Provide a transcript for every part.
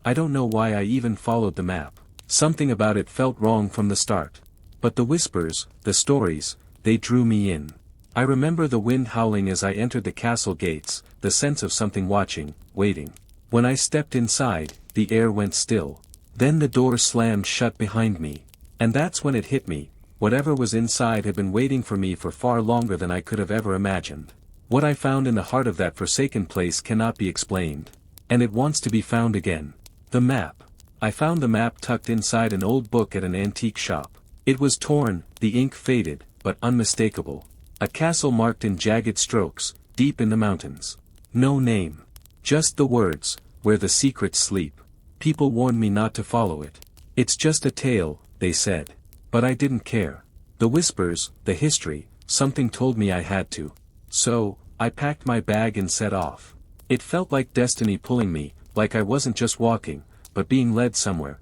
I don't know why I even followed the map. Something about it felt wrong from the start. But the whispers, the stories, they drew me in. I remember the wind howling as I entered the castle gates, the sense of something watching, waiting. When I stepped inside, the air went still. Then the door slammed shut behind me. And that's when it hit me. Whatever was inside had been waiting for me for far longer than I could have ever imagined. What I found in the heart of that forsaken place cannot be explained. And it wants to be found again. The map. I found the map tucked inside an old book at an antique shop. It was torn, the ink faded, but unmistakable. A castle marked in jagged strokes, deep in the mountains. No name. Just the words, where the secrets sleep. People warned me not to follow it. It's just a tale, they said. But I didn't care. The whispers, the history, something told me I had to. So, I packed my bag and set off. It felt like destiny pulling me, like I wasn't just walking, but being led somewhere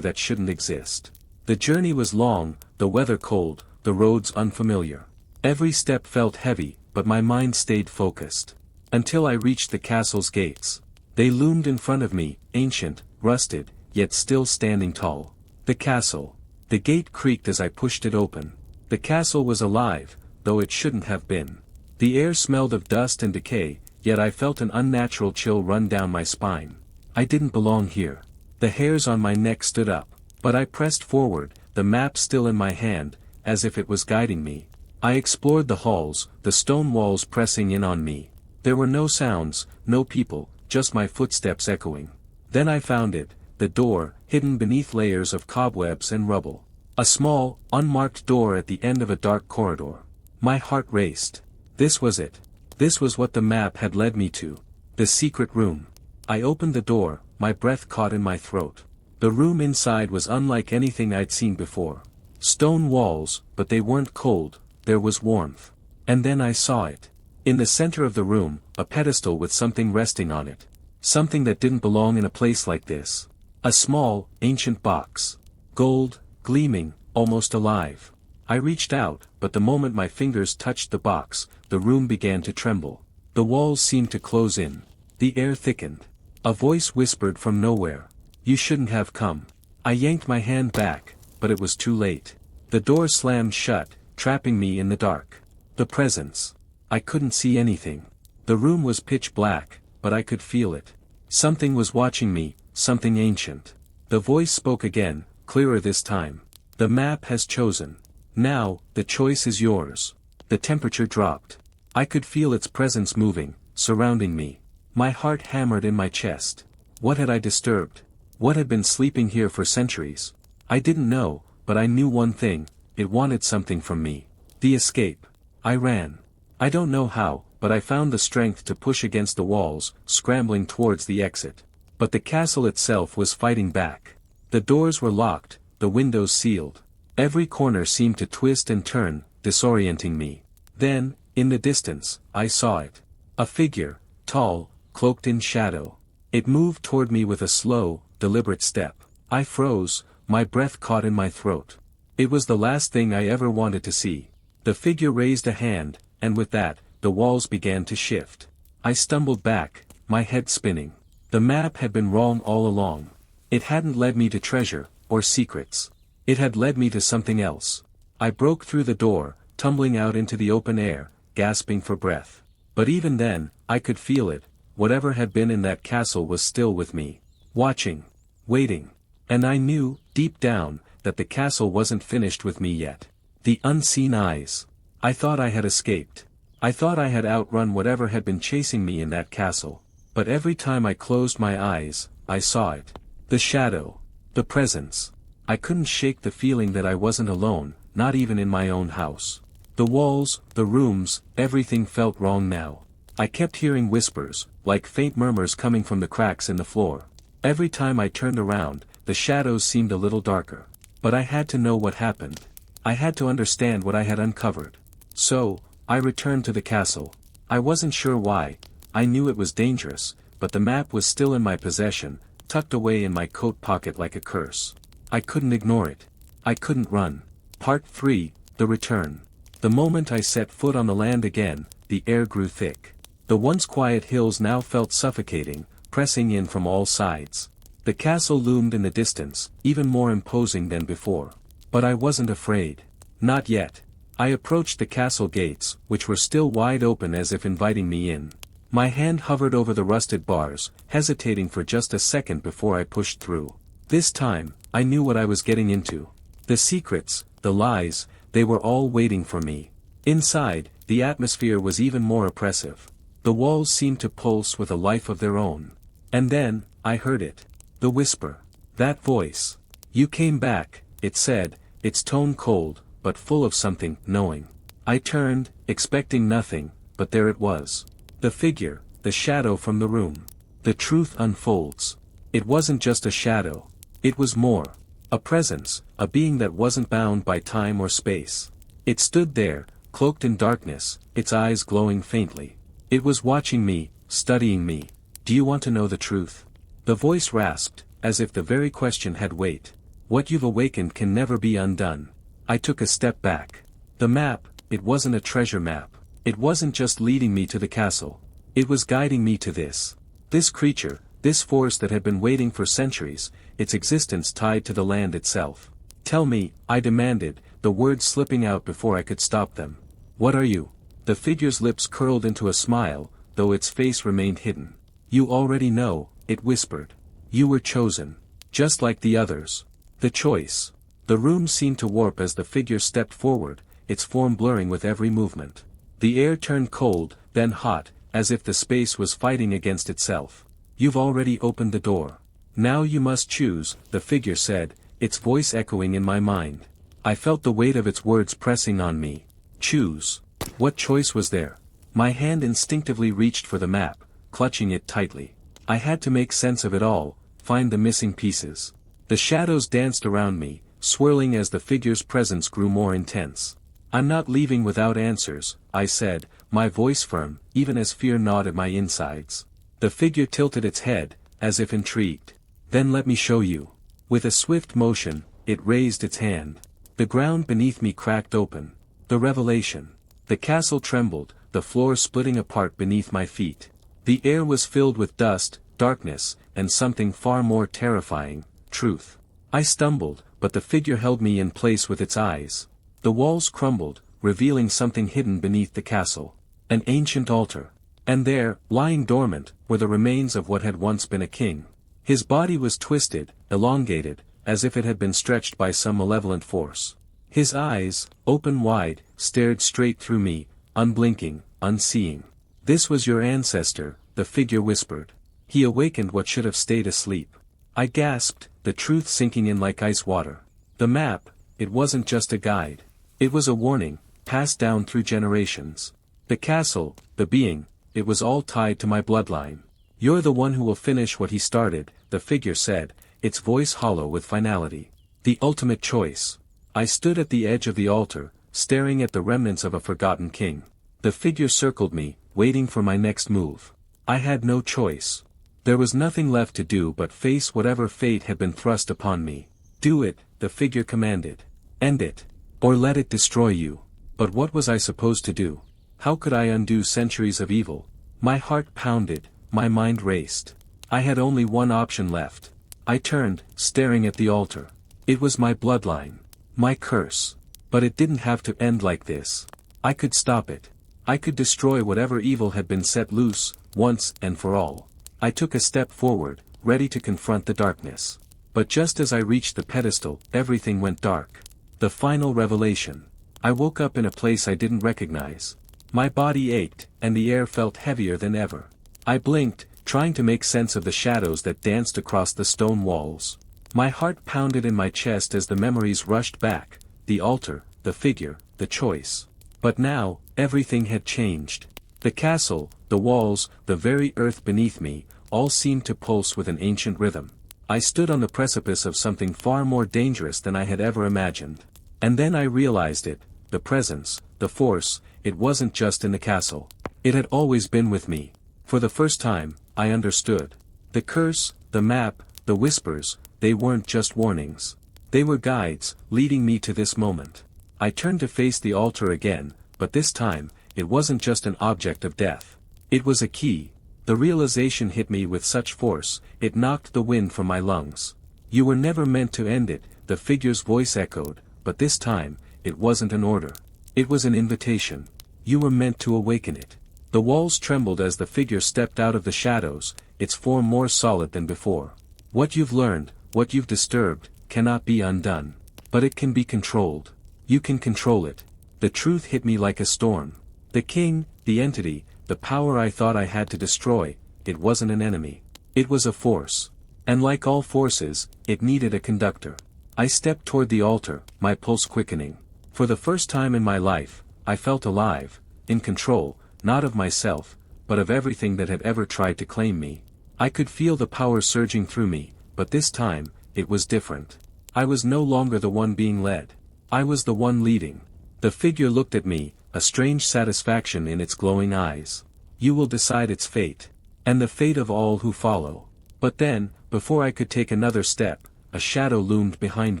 that shouldn't exist. The journey was long, the weather cold, the roads unfamiliar. Every step felt heavy, but my mind stayed focused. Until I reached the castle's gates. They loomed in front of me, ancient, rusted, yet still standing tall. The castle. The gate creaked as I pushed it open. The castle was alive, though it shouldn't have been. The air smelled of dust and decay, yet I felt an unnatural chill run down my spine. I didn't belong here. The hairs on my neck stood up. But I pressed forward, the map still in my hand, as if it was guiding me. I explored the halls, the stone walls pressing in on me. There were no sounds, no people, just my footsteps echoing. Then I found it, the door, hidden beneath layers of cobwebs and rubble. A small, unmarked door at the end of a dark corridor. My heart raced. This was it. This was what the map had led me to. The secret room. I opened the door, my breath caught in my throat. The room inside was unlike anything I'd seen before. Stone walls, but they weren't cold, there was warmth. And then I saw it. In the center of the room, a pedestal with something resting on it. Something that didn't belong in a place like this. A small, ancient box. Gold, gleaming, almost alive. I reached out, but the moment my fingers touched the box, the room began to tremble. The walls seemed to close in. The air thickened. A voice whispered from nowhere. You shouldn't have come. I yanked my hand back, but it was too late. The door slammed shut, trapping me in the dark. The presence. I couldn't see anything. The room was pitch black, but I could feel it. Something was watching me, something ancient. The voice spoke again, clearer this time. The map has chosen. Now, the choice is yours. The temperature dropped. I could feel its presence moving, surrounding me. My heart hammered in my chest. What had I disturbed? What had been sleeping here for centuries? I didn't know, but I knew one thing, it wanted something from me. The escape. I ran. I don't know how, but I found the strength to push against the walls, scrambling towards the exit. But the castle itself was fighting back. The doors were locked, the windows sealed. Every corner seemed to twist and turn, disorienting me. Then, in the distance, I saw it. A figure, tall, cloaked in shadow. It moved toward me with a slow, deliberate step. I froze, my breath caught in my throat. It was the last thing I ever wanted to see. The figure raised a hand, and with that, the walls began to shift. I stumbled back, my head spinning. The map had been wrong all along. It hadn't led me to treasure, or secrets. It had led me to something else. I broke through the door, tumbling out into the open air, gasping for breath. But even then, I could feel it, whatever had been in that castle was still with me. Watching. Waiting. And I knew, deep down, that the castle wasn't finished with me yet. The unseen eyes. I thought I had escaped. I thought I had outrun whatever had been chasing me in that castle. But every time I closed my eyes, I saw it. The shadow. The presence. I couldn't shake the feeling that I wasn't alone, not even in my own house. The walls, the rooms, everything felt wrong now. I kept hearing whispers, like faint murmurs coming from the cracks in the floor. Every time I turned around, the shadows seemed a little darker. But I had to know what happened. I had to understand what I had uncovered. So, I returned to the castle. I wasn't sure why. I knew it was dangerous, but the map was still in my possession, tucked away in my coat pocket like a curse. I couldn't ignore it. I couldn't run. Part 3, The Return. The moment I set foot on the land again, the air grew thick. The once quiet hills now felt suffocating, pressing in from all sides. The castle loomed in the distance, even more imposing than before. But I wasn't afraid. Not yet. I approached the castle gates, which were still wide open as if inviting me in. My hand hovered over the rusted bars, hesitating for just a second before I pushed through. This time, I knew what I was getting into. The secrets, the lies, they were all waiting for me. Inside, the atmosphere was even more oppressive. The walls seemed to pulse with a life of their own. And then, I heard it. The whisper. That voice. You came back, it said, its tone cold, but full of something knowing. I turned, expecting nothing, but there it was. The figure, the shadow from the room. The truth unfolds. It wasn't just a shadow. It was more. A presence, a being that wasn't bound by time or space. It stood there, cloaked in darkness, its eyes glowing faintly. It was watching me, studying me. Do you want to know the truth? The voice rasped, as if the very question had weight. What you've awakened can never be undone. I took a step back. The map, it wasn't a treasure map. It wasn't just leading me to the castle. It was guiding me to this. This creature, this force that had been waiting for centuries, its existence tied to the land itself. Tell me, I demanded, the words slipping out before I could stop them. What are you? The figure's lips curled into a smile, though its face remained hidden. You already know, it whispered. You were chosen. Just like the others. The choice. The room seemed to warp as the figure stepped forward, its form blurring with every movement. The air turned cold, then hot, as if the space was fighting against itself. You've already opened the door. Now you must choose, the figure said, its voice echoing in my mind. I felt the weight of its words pressing on me. Choose. What choice was there? My hand instinctively reached for the map, clutching it tightly. I had to make sense of it all, find the missing pieces. The shadows danced around me, swirling as the figure's presence grew more intense. I'm not leaving without answers, I said, my voice firm, even as fear gnawed at my insides. The figure tilted its head, as if intrigued. Then let me show you. With a swift motion, it raised its hand. The ground beneath me cracked open. The revelation. The castle trembled, the floor splitting apart beneath my feet. The air was filled with dust, darkness, and something far more terrifying, truth. I stumbled, but the figure held me in place with its eyes. The walls crumbled, revealing something hidden beneath the castle. An ancient altar. And there, lying dormant, were the remains of what had once been a king. His body was twisted, elongated, as if it had been stretched by some malevolent force. His eyes, open wide, stared straight through me, unblinking, unseeing. This was your ancestor, the figure whispered. He awakened what should have stayed asleep. I gasped, the truth sinking in like ice water. The map, it wasn't just a guide. It was a warning, passed down through generations. The castle, the being, it was all tied to my bloodline. You're the one who will finish what he started, the figure said, its voice hollow with finality. The ultimate choice. I stood at the edge of the altar, staring at the remnants of a forgotten king. The figure circled me, waiting for my next move. I had no choice. There was nothing left to do but face whatever fate had been thrust upon me. Do it, the figure commanded. End it. Or let it destroy you. But what was I supposed to do? How could I undo centuries of evil? My heart pounded, my mind raced. I had only one option left. I turned, staring at the altar. It was my bloodline. My curse. But it didn't have to end like this. I could stop it. I could destroy whatever evil had been set loose, once and for all. I took a step forward, ready to confront the darkness. But just as I reached the pedestal, everything went dark. The final revelation. I woke up in a place I didn't recognize. My body ached, and the air felt heavier than ever. I blinked, trying to make sense of the shadows that danced across the stone walls. My heart pounded in my chest as the memories rushed back, the altar, the figure, the choice. But now, everything had changed. The castle, the walls, the very earth beneath me, all seemed to pulse with an ancient rhythm. I stood on the precipice of something far more dangerous than I had ever imagined. And then I realized it, the presence, the force, it wasn't just in the castle. It had always been with me. For the first time, I understood. The curse, the map, the whispers, they weren't just warnings. They were guides, leading me to this moment. I turned to face the altar again, but this time, it wasn't just an object of death. It was a key. The realization hit me with such force, it knocked the wind from my lungs. You were never meant to end it, the figure's voice echoed, but this time, it wasn't an order. It was an invitation. You were meant to awaken it. The walls trembled as the figure stepped out of the shadows, its form more solid than before. What you've learned, what you've disturbed, cannot be undone. But it can be controlled. You can control it. The truth hit me like a storm. The king, the entity, the power I thought I had to destroy, it wasn't an enemy. It was a force. And like all forces, it needed a conductor. I stepped toward the altar, my pulse quickening. For the first time in my life, I felt alive, in control, not of myself, but of everything that had ever tried to claim me. I could feel the power surging through me, but this time, it was different. I was no longer the one being led. I was the one leading. The figure looked at me, a strange satisfaction in its glowing eyes. You will decide its fate. And the fate of all who follow. But then, before I could take another step, a shadow loomed behind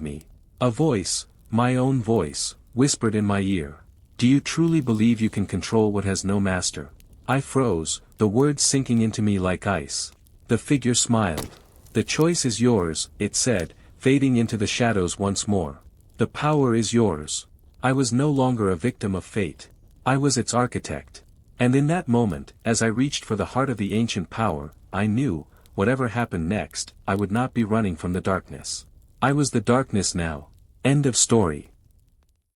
me. A voice, my own voice, whispered in my ear. Do you truly believe you can control what has no master? I froze, the words sinking into me like ice. The figure smiled. The choice is yours, it said, fading into the shadows once more. The power is yours. I was no longer a victim of fate. I was its architect. And in that moment, as I reached for the heart of the ancient power, I knew, whatever happened next, I would not be running from the darkness. I was the darkness now. End of story.